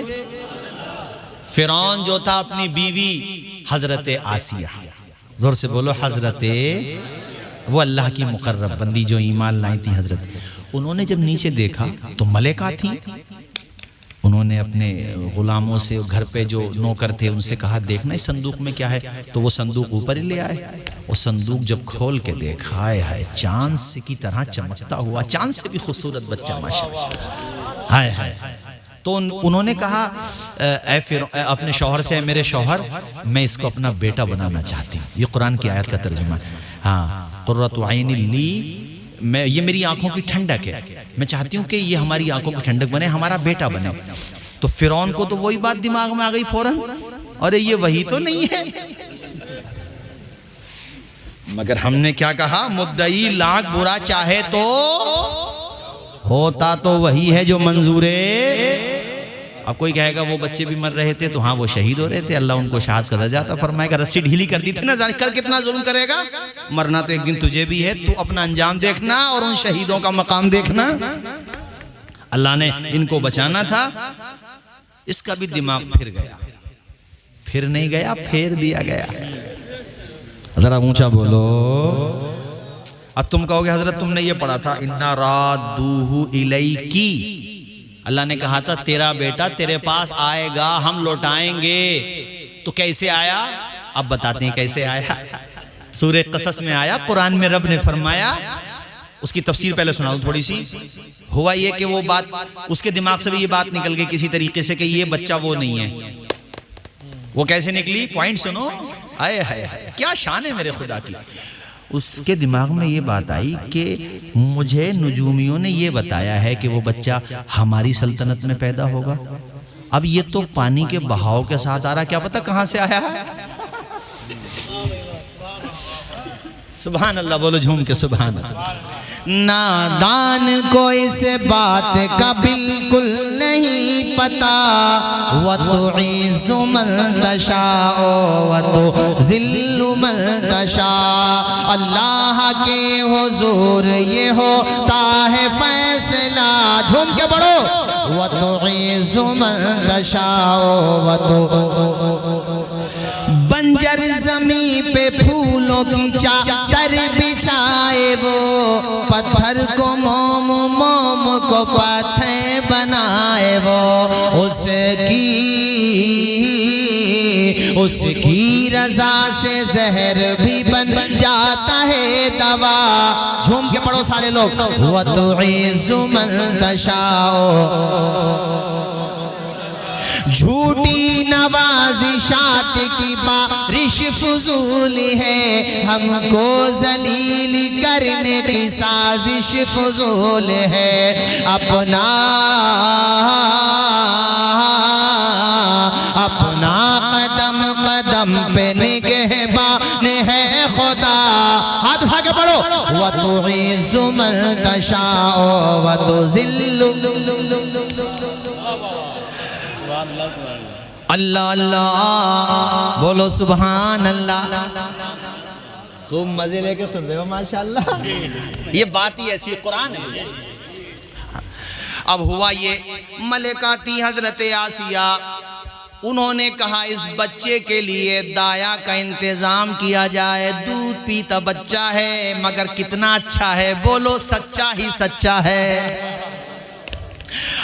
[SPEAKER 2] फिरौन जो था अपनी बीवी हजरत आसिया, जोर से बोलो, हजरते, वो अल्लाह की मुकर्रब बंदी जो ईमान लाई थी हजरत, उन्होंने जब नीचे देखा तो मलेका थी। उन्होंने अपने गुलामों से, घर पे जो नौकर थे, उनसे कहा, देखना इस संदूक में क्या है। तो वो संदूक ऊपर ही ले आए। वो संदूक जब खोल के देखा, है चांद से की तरह चमकता हुआ, चांद से भी खूबसूरत बच्चा माशाअल्लाह। हाय हाय। तो उन्होंने कहा अपने शौहर से, मेरे शौहर, मैं इसको अपना बेटा बनाना चाहती हूँ। ये कुरान की आयत का तर्जुमा है। हाँ, कुर्रतु ऐनी ली, मैं, ये मेरी आंखों की ठंडक है, मैं चाहती हूँ कि ये हमारी आंखों की ठंडक बने, हमारा बेटा बने। तो फिरौन को तो वही बात दिमाग में आ गई फौरन, अरे ये वही तो नहीं है। मगर हमने क्या कहा, मुद्दई लाख बुरा चाहे तो होता तो वही है जो मंजूरे। अब कोई कहेगा वो बच्चे भी मर रहे थे, तो हाँ वो शहीद हो रहे थे, अल्लाह उनको शहादत का दर्जा अता फरमाएगा। रस्सी ढीली कर दी थी ना, जाने कर कितना जुल्म करेगा, मरना तो एक दिन तुझे भी है। तू अपना अंजाम देखना और उन शहीदों का मकाम देखना। अल्लाह ने इनको बचाना था, इसका भी दिमाग फिर गया, फिर नहीं गया, फेर दिया गया। जरा ऊंचा बोलो। अब तुम कहोगे हजरत तुमने ये पढ़ा था, इन्ना रादूहु इलैकी, अल्लाह ने कहा था तेरा बेटा तेरे पास आएगा, हम लौटाएंगे। तो कैसे आया? अब बताते हैं कैसे आया। सूरह कसस में आया, कुरान में रब ने फरमाया,
[SPEAKER 1] उसकी तफसीर पहले सुना दूं थोड़ी सी। हुआ ये कि वो बात उसके दिमाग से भी ये बात निकल गई किसी तरीके से कि ये बच्चा वो नहीं है। वो कैसे निकली, पॉइंट सुनो। आए हाय क्या शान है मेरे खुदा की। उसके दिमाग में ये बात आई कि मुझे नुजूमियों ने ये बताया है कि वो बच्चा हमारी सल्तनत में पैदा होगा। अब ये तो पानी के बहाव के साथ आ रहा, क्या पता कहां से आया है। सुभान अल्लाह, बोलो झूम के सुभान अल्लाह।
[SPEAKER 2] नादान को इस बात का बिल्कुल नहीं पता, व तो इज़्ज़ु मन तशाओ व तो ज़िल्लु मन तशा। अल्लाह के हुजूर ये होता है फैसला, झूम के पढ़ो। व तो इज़्ज़ु मन तशाओ व तो बंजर जमी पे फूलों की चादर बिछाए, वो पत्थर को मोम, मोम को पत्थर बनाए, वो उसकी रजा से जहर भी बन जाता है दवा। झूम के पढ़ो सारे लोग। व तो इज़्ज़ु मन तशाओ, झूठी नवाजिशात की बारिश फजूल है, हमको जलील करने की साजिश फजूल है। अपना कदम कदम पे निगहबान है खुदा। हाथ उठा के पढ़ो। व तो इज़्ज़ु मन तशाओ व तो ज़िल्लु। अल्लाह अल्लाह, बोलो सुभान अल्लाह। खूब मजे लेके सुन रहे हो माशाल्लाह। ये बात ही ऐसी, कुरान है। अब हुआ ये, मलिका थी हजरत आसिया, उन्होंने कहा इस बच्चे के लिए दाया का इंतजाम किया जाए। दूध पीता बच्चा है मगर कितना अच्छा है, बोलो सच्चा ही सच्चा है।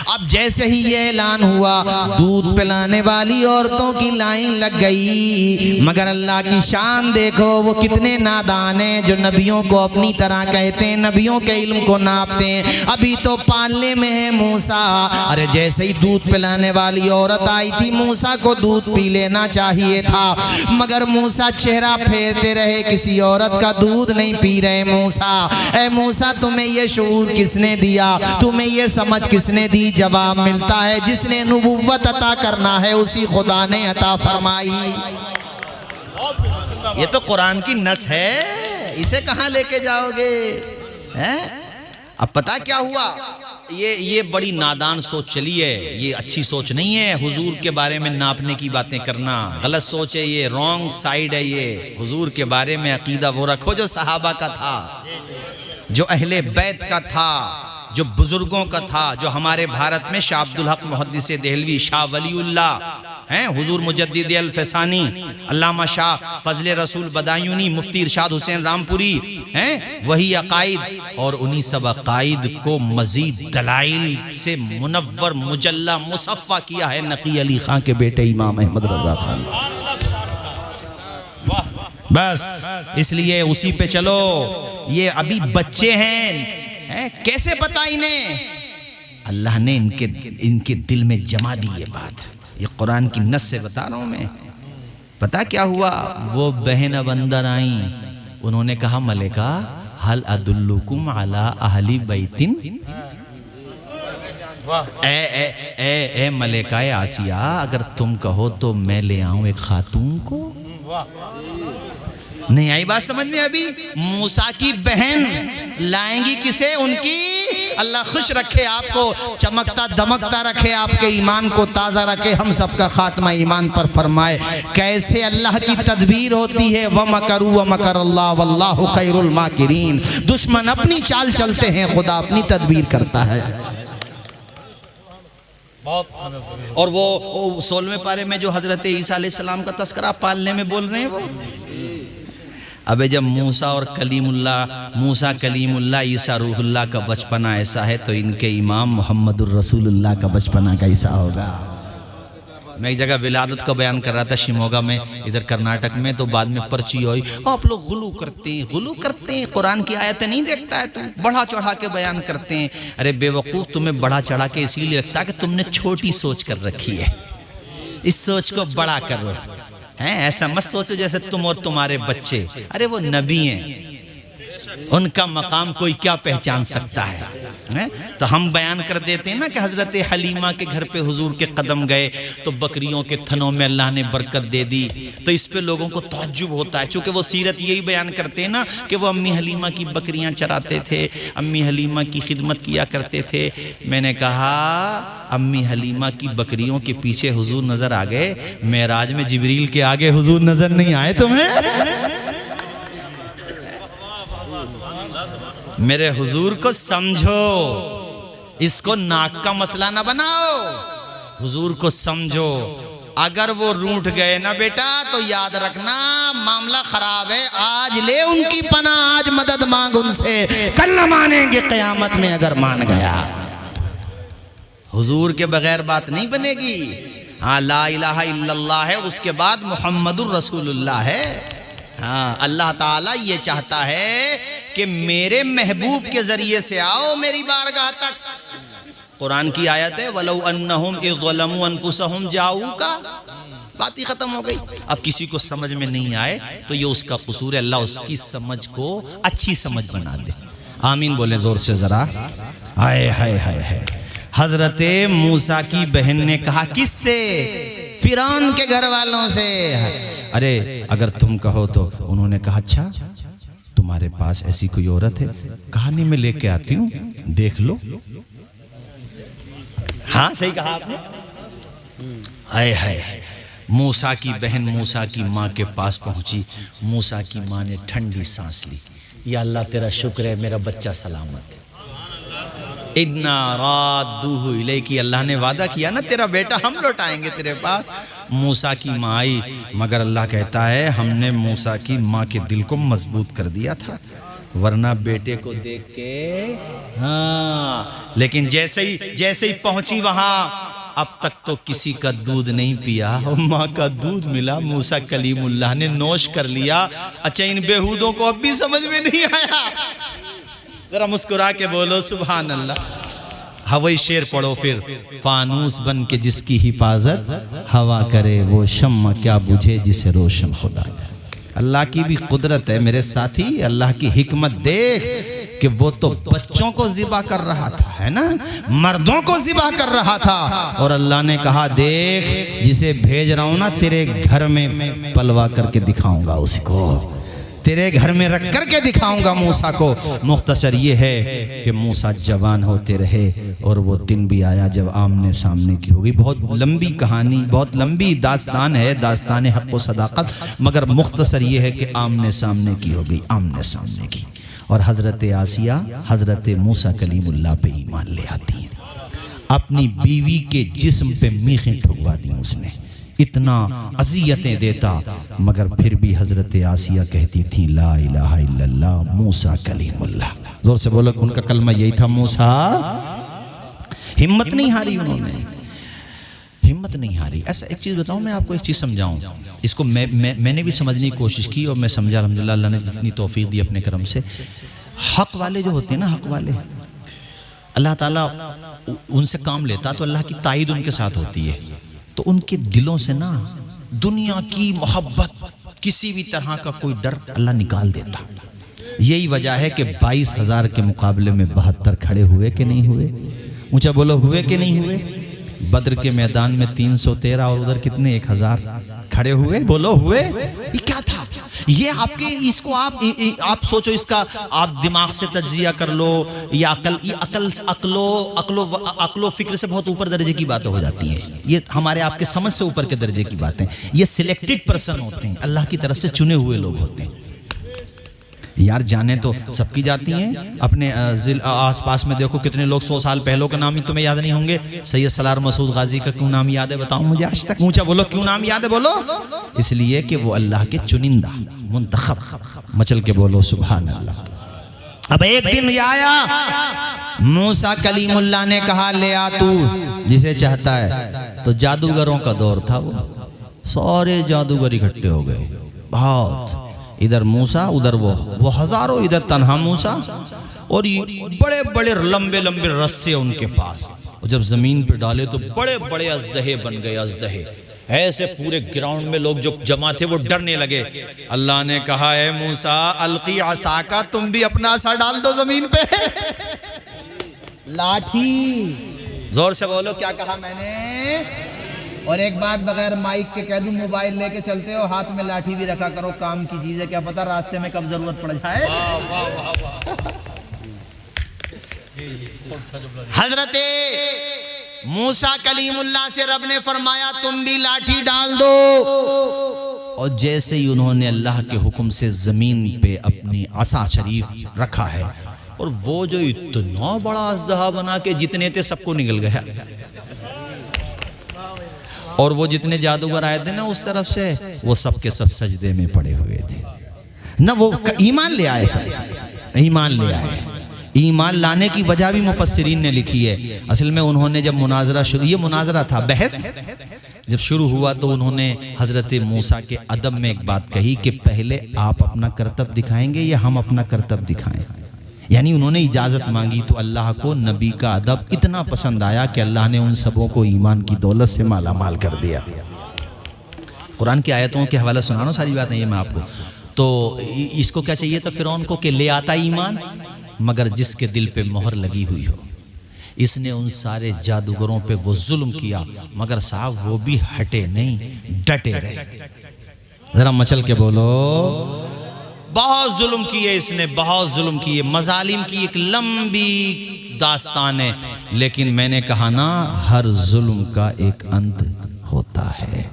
[SPEAKER 2] अब जैसे ही ये ऐलान हुआ, दूध पिलाने वाली औरतों की लाइन लग गई। मगर अल्लाह की शान देखो, वो कितने नादान हैं जो नबियों को अपनी तरह कहते हैं, नबियों के इल्म को नापते हैं। अभी तो पालने में है मूसा। अरे जैसे ही दूध पिलाने वाली औरत आई थी, मूसा को दूध पी लेना चाहिए था, मगर मूसा चेहरा फेरते रहे, किसी औरत का दूध नहीं पी रहे। मूसा, ए मूसा, तुम्हें ये शऊर किसने दिया, तुम्हें ये समझ किसने दी? जवाब मिलता है जिसने नुबुव्वत अता करना है उसी खुदा ने अता फरमाई। ये तो कुरान की नस है, इसे कहां लेके जाओगे हैं? अब पता क्या हुआ, ये बड़ी नादान सोच चली है। ये अच्छी सोच नहीं है, हुजूर के बारे में नापने की बातें करना गलत सोच है, ये रॉन्ग साइड है। ये हुजूर के बारे में अकीदा वो रखो जो सहाबा का था, जो अहले बैत का था, जो बुजुर्गों का था, जो हमारे भारत में शाह अब्दुल हक मुहद्दिस देहलवी, शाह वलीउल्लाह हैं, हुजूर मुजद्दिद अल फसानी, अल्लामा शाह फजले रसूल बदायूनी, मुफ्ती इरशाद हुसैन रामपुरी हैं, वही अकायद। और उन्हीं सब अकायद को मजीद दलाइल से मुनव्वर मुजल्ला मुसफ़ा किया है नकी अली खां के बेटे इमाम अहमद रजा खान। बस इसलिए उसी पे चलो। ये अभी बच्चे हैं, कैसे पता इन्हें? अल्लाह ने इनके दिल में जमा दी ये बात। ये कुरान की नस से बता रहा हूं मैं। पता क्या हुआ, वो बहन अब अंदर आई, उन्होंने कहा मलिका हल अदुल्लुकुम अला अहली बैतिन। ए मलिका आसिया, अगर तुम कहो तो मैं ले आऊं एक खातून को। नहीं आई बात समझ में? अभी मूसा की बहन लाएंगी किसे? उनकी। अल्लाह खुश रखे आपको, चमकता दमकता रखे, आपके ईमान को ताज़ा रखे, हम सबका खात्मा ईमान पर फरमाए। कैसे अल्लाह की तदबीर होती है, व मकरू व मकर अल्लाह वल्लाहु खैरुल माकिरीन। दुश्मन अपनी चाल चलते हैं, खुदा अपनी तदबीर करता है। और वो 16वें पारे में जो हजरत ईसा अलैहिस्सलाम का तस्करा पालने में बोल रहे हैं वो। अबे जब मूसा और मूसा कलीमुल्लाह, ईसा रूहुल्लाह का बचपना ऐसा है, तो इनके इमाम मोहम्मदुर रसूलुल्लाह का बचपना कैसा होगा?
[SPEAKER 1] मैं एक जगह विलादत का बयान कर रहा था शिमोगा में, इधर कर्नाटक में, तो बाद में पर्ची हुई, आप लोग गुलू करते हैं, कुरान की आयतें नहीं देखता है, तुम बढ़ा चढ़ा के बयान करते हैं। अरे बेवकूफ़, तुम्हें बढ़ा चढ़ा के इसीलिए लगता है कि तुमने छोटी सोच कर रखी है, इस सोच को बड़ा करो। हैं, ऐसा मत सोचो जैसे तुम और तुम्हारे बच्चे, अरे वो नबी हैं, उनका मकाम कोई क्या पहचान सकता है? तो हम बयान कर देते हैं ना कि हजरत हलीमा के घर पे हुजूर के कदम गए तो बकरियों के थनों में अल्लाह ने बरकत दे दी, तो इस पे लोगों को तअज्जुब होता है, चूंकि वो सीरत यही बयान करते हैं ना कि वो अम्मी हलीमा की बकरियां चराते थे, अम्मी हलीमा की खिदमत किया करते थे। मैंने कहा अम्मी हलीमा की बकरियों के पीछे हुजूर नजर आ गए, मेराज में जिब्रील के आगे हुजूर नजर नहीं आए तुम्हें? मेरे हुजूर को समझो, इसको नाक का मसला ना बनाओ, हुजूर को समझो। अगर वो रूठ गए ना बेटा तो याद रखना मामला खराब है, आज ले उनकी पनाह, आज मदद मांग उनसे, कल न मानेंगे क़यामत में अगर मान गया। हुजूर के बगैर बात नहीं बनेगी। हाँ, ला इलाहा इल्लल्लाह है, उसके बाद मुहम्मदुर रसूलुल्लाह है। हाँ, अल्लाह ताला ये चाहता है कि मेरे महबूब के जरिए से आओ मेरी बारगाह तक। कुरान की आयत है, वलौ अन्नहुम इज़ ज़लमू अनफुसहुम जाऊका, बात ही खत्म हो गई। अब किसी को समझ में नहीं आए तो ये उसका कसूर है, अल्लाह उसकी समझ को अच्छी समझ बना दे। आमीन बोले जोर से जरा। हाय हाय हाय हाय। हजरत मूसा की बहन ने कहा, किससे? फिरौन के घर वालों से। अरे अगर तुम कहो तो उन्होंने कहा, अच्छा तुम्हारे पास ऐसी कोई औरत है? कहानी में लेके आती हूँ, देख लो। हाँ सही कहा आपने। हाय हाय। मूसा की बहन मूसा की माँ के पास पहुंची। मूसा की माँ ने ठंडी सांस ली, या अल्लाह तेरा शुक्र है मेरा बच्चा सलामत है। इन्ना रादूहु इलैकी, अल्लाह ने वादा किया ना तेरा बेटा हम लौटाएंगे तेरे पास। मूसा की माँ आई, मगर अल्लाह कहता है हमने मूसा की माँ के दिल को मजबूत कर दिया था, वरना बेटे को देख के। हाँ, लेकिन जैसे ही पहुंची वहां, अब तक तो किसी का दूध नहीं पिया, माँ का दूध मिला। मूसा कलीमुल्लाह ने नोश कर लिया। अच्छा, इन बेहूदों को अब भी समझ में नहीं आया? जरा मुस्कुरा के बोलो सुभान अल्लाह। हवाई शेर पढ़ो फिर। फानूस बन के जिसकी हिफाजत हवा करे, वो शम्मा क्या बुझे जिसे रोशन खुदा। अल्लाह की भी कुदरत है मेरे साथी, अल्लाह की हिकमत देख कि वो तो बच्चों को ज़िबा कर रहा था, है ना, मर्दों को ज़िबा कर रहा था, और अल्लाह ने कहा देख जिसे भेज रहा हूं ना तेरे घर में पलवा करके दिखाऊंगा, उसको तेरे घर में रख करके दिखाऊंगा मूसा को। मुख्तसर ये है कि मूसा जवान होते रहे और वो दिन भी आया जब आमने सामने की होगी। बहुत लंबी कहानी, बहुत लंबी दास्तान है, दास्तान हक़ व सदाक़त, मगर मुख्तसर ये है कि आमने सामने की हो गई, आमने सामने की। और हज़रत आसिया हज़रत मूसा कलीमुल्लाह पे ईमान ले आती हैं। अपनी बीवी के जिस्म पे मीखें ठुकवा दी उसने, इतना अज़ियतें देता, मगर फिर भी हज़रत आसिया कहती थी ला इलाहा इल्लल्लाह मूसा कलीमुल्लाह। जोर से बोलो, उनका कलमा यही था मूसा। हिम्मत नहीं हारी उन्होंने, हिम्मत नहीं हारी। ऐसा एक चीज़ बताऊं, मैं आपको एक चीज़ समझाऊं, इसको मैंने भी समझने की कोशिश की और मैं समझा अल्हम्दुलिल्लाह, अल्लाह ने जितनी तौफीक दी अपने करम से। हक वाले जो होते हैं ना, हक वाले, अल्लाह ताला उनसे काम लेता तो अल्लाह की ताईद उनके साथ होती है, तो उनके दिलों से ना दुनिया की मोहब्बत, किसी भी तरह का कोई डर अल्लाह निकाल देता। यही वजह है कि 22,000 के मुकाबले में 72 खड़े हुए कि नहीं हुए? ऊंचा बोलो, हुए कि नहीं हुए? बद्र के मैदान में 313 और उधर कितने 1000 खड़े हुए? बोलो हुए? ये क्या था? ये आपके, इसको आप सोचो, इसका आप दिमाग से तज्जिया कर लो, या अक्लो फिक्र से बहुत ऊपर दर्जे की बातें हो जाती हैं। ये हमारे आपके समझ से ऊपर के दर्जे की बातें। ये सिलेक्टेड पर्सन होते हैं, अल्लाह की तरफ से चुने हुए लोग होते हैं। यार जाने तो सबकी जाती हैं, अपने आसपास में देखो कितने लोग 100 साल पहले का नाम ही तुम्हें याद नहीं होंगे। सैयद सलार मसूद गाजी का क्यों नाम याद है बताओ मुझे आज तक? ऊंचा बोलो, क्यों नाम याद है बोलो? इसलिए कि वो अल्लाह के चुनिंदा मुंतखब। मचल के बोलो सुभान अल्लाह। अब एक दिन आया, मूसा कलीमुल्लाह ने कहा ले आ तू जिसे चाहता है। तो जादूगरों का दौर था वो, सारे जादूगर इकट्ठे हो गए, बहुत, इधर मूसा उधर वो हजारों, इधर तन्हा मूसा, और ये बड़े बड़े लंबे लंबे रस्से उनके पास, और जब जमीन पे डाले तो बड़े बड़े अजदहे बन गए, अजदहे ऐसे पूरे ग्राउंड में लोग जो जमा थे वो डरने लगे। अल्लाह ने कहा है मूसा अलकी आसा का, तुम भी अपना आसा डाल दो जमीन पे। लाठी, जोर से बोलो क्या कहा मैंने। और एक बात बगैर माइक के कह दूं, मोबाइल लेके चलते हो, हाथ में लाठी भी रखा करो, काम की चीज है, क्या पता रास्ते में कब जरूरत पड़ जाए। हजरते मूसा कलीमुल्लाह से रब ने फरमाया तुम भी लाठी डाल दो, और जैसे ही उन्होंने अल्लाह के हुक्म से जमीन पे अपनी असा शरीफ रखा है, और वो जो इतना बड़ा अजदहा बना के जितने थे सबको निकल गया, और वो जितने जादूगर आए थे ना उस तरफ से, वो सब के सब सजदे में पड़े हुए थे ना। वो ईमान ले आए, सब ईमान ले आए। ईमान लाने की वजह भी मुफस्सिरीन ने लिखी है। असल में उन्होंने जब मुनाजरा शुरू, ये मुनाजरा था, बहस जब शुरू हुआ, तो उन्होंने हजरत मूसा के अदब में एक बात कही कि पहले आप अपना करतब दिखाएंगे या हम अपना करतब दिखाएं। यानी उन्होंने इजाजत मांगी, तो अल्लाह को नबी का अदब इतना पसंद आया कि अल्लाह ने उन सबों को ईमान की दौलत से माला माल कर दिया। कुरान की आयतों के हवाले सुनाना, सारी बात नहीं है मैं आपको। तो इसको क्या चाहिए था फिरौन को कि ले आता ईमान, मगर जिसके दिल पे मोहर लगी हुई हो। इसने उन सारे जादूगरों पे वो जुल्म किया, मगर साहब वो भी हटे नहीं, डटे रहे। जरा मचल के बोलो, बहुत जुल्म किए इसने, बहुत जुल्म किए। मजालिम की एक लंबी दास्तान है, लेकिन मैंने कहा ना हर जुल्म का एक अंत होता है।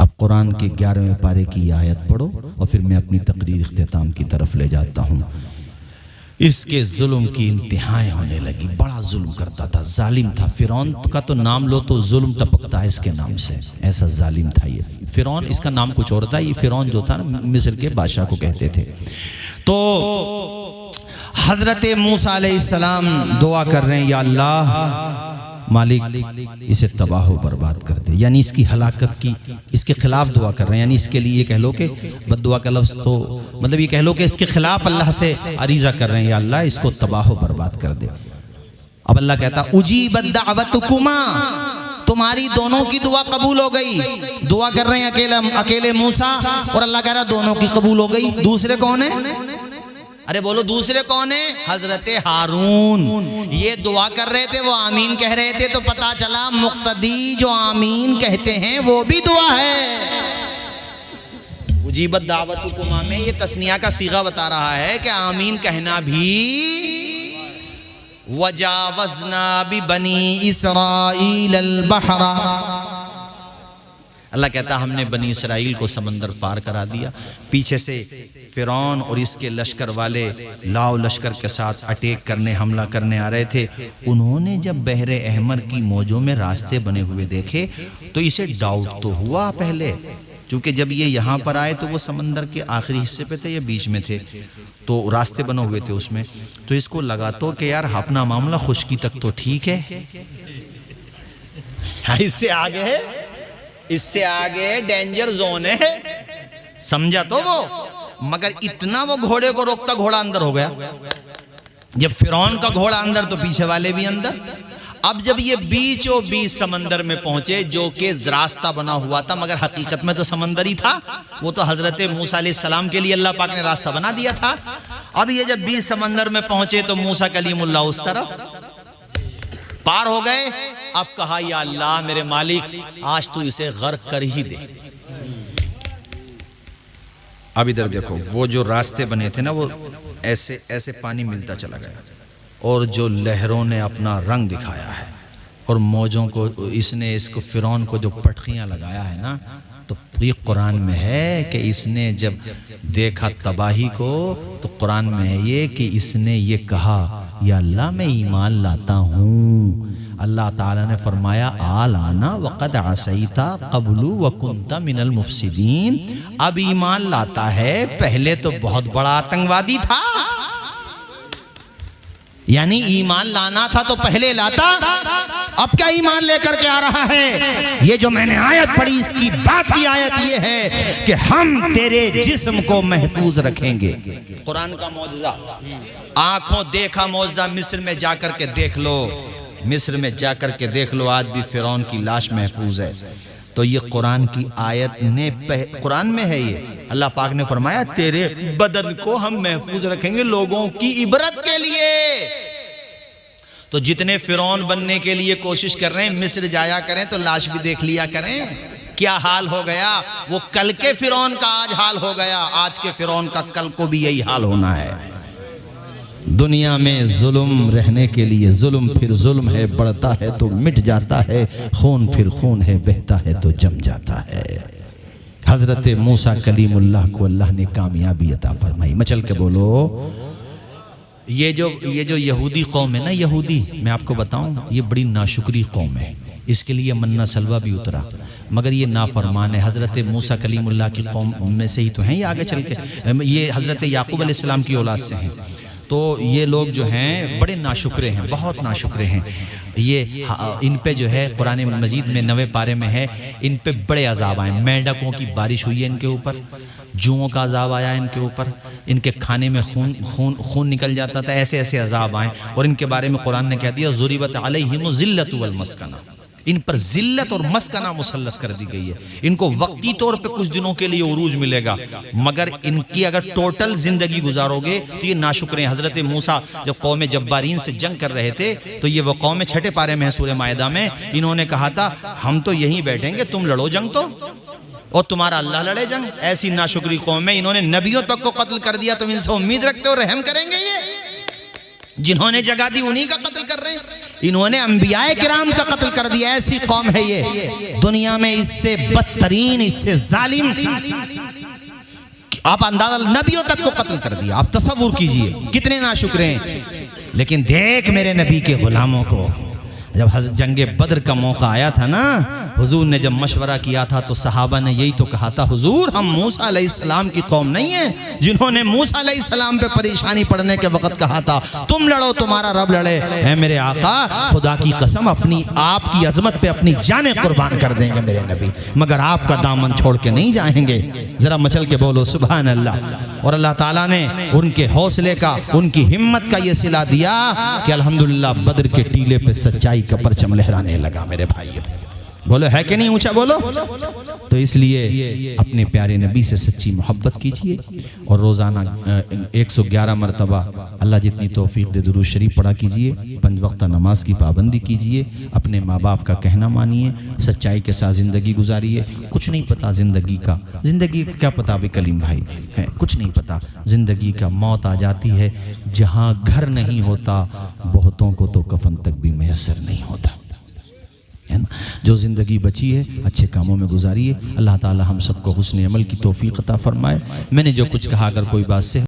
[SPEAKER 1] अब कुरान के 11वें पारे की आयत पढ़ो और फिर मैं अपनी तकरीर इख्तिताम की तरफ ले जाता हूँ। इसके जुल्म की इंतहाएं होने लगी, बड़ा जुल्म करता था, जालिम था। फिरौन का तो नाम लो तो जुल्म टपकता है इसके नाम से, ऐसा जालिम था ये फिरौन। इसका नाम कुछ और था, ये फिरौन जो था ना मिस्र के बादशाह को कहते थे। तो हजरत मूसा अलैहिस्सलाम दुआ कर रहे हैं, या अल्लाह मालिक इसे तबाह बर्बाद कर दे, यानी इसकी हलाकत की, इसके खिलाफ दुआ कर रहे हैं। यानी इसके लिए ये कह लो कि बद्दुआ का लफ्ज़ तो मतलब ये कह लो कि इसके खिलाफ अल्लाह से अरीज़ा कर रहे हैं, या अल्लाह इसको तबाह बर्बाद कर दे। अब अल्लाह कहता उजीबत दावतुकुमा, तुम्हारी दोनों की दुआ कबूल हो गई। दुआ कर रहे हैं अकेले मूसा, और अल्लाह कह रहा दोनों की कबूल हो गई। दूसरे कौन है? अरे बोलो दूसरे कौन है? हजरत हारून। ये दुआ कर रहे थे, वो आमीन कह रहे थे, तो पता चला मुक्तदी जो आमीन कहते हैं वो भी दुआ है। उजीबत दावतुकुमा में ये तस्निया का सीगा बता रहा है कि आमीन कहना भी। वजावजना बि बनी इसराइल अल बहरा, अल्लाह कहता हमने बनी इसराइल को समंदर पार करा दिया। पीछे से फिरौन और इसके लश्कर वाले लाव लश्कर के साथ अटैक करने, हमला करने आ रहे थे। उन्होंने जब बहरे अहमर की मौजों में रास्ते बने हुए देखे तो इसे डाउट तो हुआ पहले, क्योंकि जब ये यहाँ पर आए तो वो समंदर के आखिरी हिस्से पे थे या बीच में थे, तो रास्ते बने हुए थे उसमें। तो इसको लगा तो कि यार अपना मामला खुश्की तक तो ठीक है, इससे आगे डेंजर जोन है, समझा तो वो। मगर इतना वो घोड़े को रोकता, घोड़ा अंदर हो गया। जब फिरौन का घोड़ा अंदर तो पीछे वाले भी अंदर। अब जब ये बीचों बीच समंदर में पहुंचे, जो कि रास्ता बना हुआ था मगर हकीकत में तो समंदर ही था, वो तो हजरत मूसा अलैहिस्सलाम के लिए अल्लाह पाक ने रास्ता बना दिया था। अब ये जब बीच समंदर में पहुंचे तो मूसा कलीमुल्लाह उस तरफ पार हो गए। अब कहा या अल्लाह मेरे मालिक आज तू इसे गर्क कर ही दे। अब इधर देखो, वो जो रास्ते बने थे ना वो ऐसे ऐसे पानी मिलता चला गया, और जो लहरों ने अपना रंग दिखाया है, और मौजों को इसने, इसको फिरौन को जो पटखियां लगाया है ना, तो ये कुरान में है कि इसने जब देखा तबाही को, तो कुरान में है ये कि इसने ये कहा या अल्लाह मैं ईमान लाता हूँ। अल्लाह ताला ने फरमाया आलाना वक़द असैता क़ब्लु व कुन्ता मिनल मुफ़सिदीन, अब ईमान लाता है, पहले तो बहुत बड़ा आतंकवादी था।
[SPEAKER 2] यानी ईमान लाना था तो पहले लाता, अब क्या ईमान लेकर के आ रहा है। ये जो मैंने आयत पढ़ी इसकी बात की आयत ये है कि हम तेरे जिस्म को महफूज रखेंगे। कुरान का मौजज़ा, आंखों देखा मौजज़ा मिस्र में जाकर के देख लो, मिस्र में जाकर के देख लो, आज भी फिरौन की लाश महफूज है। तो ये कुरान की आयत ने कुरान में है, ये अल्लाह पाक ने फरमाया तेरे बदन को हम महफूज रखेंगे लोगों की इबरत के लिए। तो जितने फिरौन बनने के लिए कोशिश कर रहे हैं मिस्र जाया करें तो लाश भी देख लिया करें। क्या हाल हो गया, वो कल के फिरौन का आज हाल हो गया, आज के फिरौन का कल को भी यही हाल होना है।
[SPEAKER 1] दुनिया में जुल्म रहने के लिए जुल्म फिर जुल्म है, बढ़ता है तो मिट जाता है, खून फिर खून है, बहता है तो जम जाता है। हजरत मूसा कलीमुल्लाह को अल्लाह ने कामयाबी अता फरमाई। मचल के बोलो। ये जो यहूदी कौम है ना, यहूदी, मैं आपको बताऊं ये बड़ी नाशुक्री कौम है, इसके लिए मन्ना सलवा भी उतरा, मगर ये नाफरमान है। हज़रत मूसा कलीमुल्लाह की कौम में से ही तो हैं ये, आगे चल के ये हज़रत याकूब अलैहिस्सलाम की औलाद से हैं। तो ये लोग जो हैं बड़े नाशुक्रे हैं, बहुत नाशुक्रे हैं। ये इन पे जो है कुरान मजीद में 9वें पारे में है, इन पे बड़े अजाब आए। मेंढकों की बारिश हुई है इनके ऊपर, जुओं का अजाब आया इनके ऊपर, इनके खाने में खून निकल जाता था, ऐसे ऐसे अजाब आए। और इनके बारे में कुरान ने कह दिया ज़ुरिबत अलैहिम ज़िल्लतु वल मस्कना, इन पर जिल्लत और मस्कना मुसल्लत कर दी गई है। इनको वक्ती तौर पे कुछ दिनों के लिए उरूज मिलेगा, मगर इनकी अगर टोटल जिंदगी गुजारोगे तो ये नाशुक्र हैं। हजरत मूसा जब कौम जब्बारीन से जंग कर रहे थे तो ये वो कौम 6 पारे में है सूरह मायदा में, इन्होंने कहा था हम तो यहीं बैठेंगे, तुम लड़ो जंग तो, और तुम्हारा अल्लाह लड़े जंग। ऐसी नाशुक्री कौम में इन्होंने नबियों तक को कत्ल कर दिया। तुम इनसे उम्मीद रखते हो रहम करेंगे? ये जिन्होंने जगह दी उन्हीं का कत्ल कर रहे हैं। इन्होंने अंबियाए किराम का कत्ल कर दिया। ऐसी कौम है ये। दुनिया में इससे बदतरीन, इससे जालिम, आप अंदाजा, नबियों तक को कत्ल कर दिया। आप तसव्वुर कीजिए कितने नाशुक्र हैं। लेकिन देख मेरे नबी के गुलामों को, जब जंगे बद्र का मौका आया था ना, हुजूर ने जब मशवरा किया था तो सहाबा ने यही तो कहा था, हुजूर हम मूसा अलैहिस्सलाम की कौम नहीं है जिन्होंने मूसा अलैहिस्सलाम पे परेशानी पड़ने के वक्त कहा था तुम लड़ो तुम्हारा रब लड़े। है मेरे आका, खुदा की कसम अपनी आपकी अजमत पे अपनी जाने कुर्बान कर देंगे मेरे नबी, मगर आपका दामन छोड़ के नहीं जाएंगे। जरा मचल के बोलो सुभान अल्लाह। और अल्लाह ताला ने उनके हौसले का, उनकी हिम्मत का ये सिला दिया कि अल्हम्दुलिल्लाह बद्र के टीले पे सच्चाई का परचम लहराने लगा। मेरे भाइयों बोलो है कि नहीं, ऊंचा बोलो। तो इसलिए अपने प्यारे नबी से सच्ची मोहब्बत कीजिए और रोज़ाना 111 मरतबा अल्लाह जितनी तौफीक दे दुरूद शरीफ पढ़ा कीजिए, 5 वक्त नमाज की पाबंदी कीजिए, अपने माँ बाप का कहना मानिए, सच्चाई के साथ ज़िंदगी गुजारिए। कुछ नहीं पता ज़िंदगी का क्या पता अभी कलीम भाई है, कुछ नहीं पता ज़िंदगी का। मौत आ जाती है जहाँ घर नहीं होता, बहुतों को तो कफन तक भी मैसर नहीं होता है ना। जो ज़िंदगी बची है अच्छे कामों में गुजारिए। अल्लाह ताला हम सबको हुस्न अमल की तौफीक अता फरमाए। मैंने जो कुछ कहा अगर कोई बात से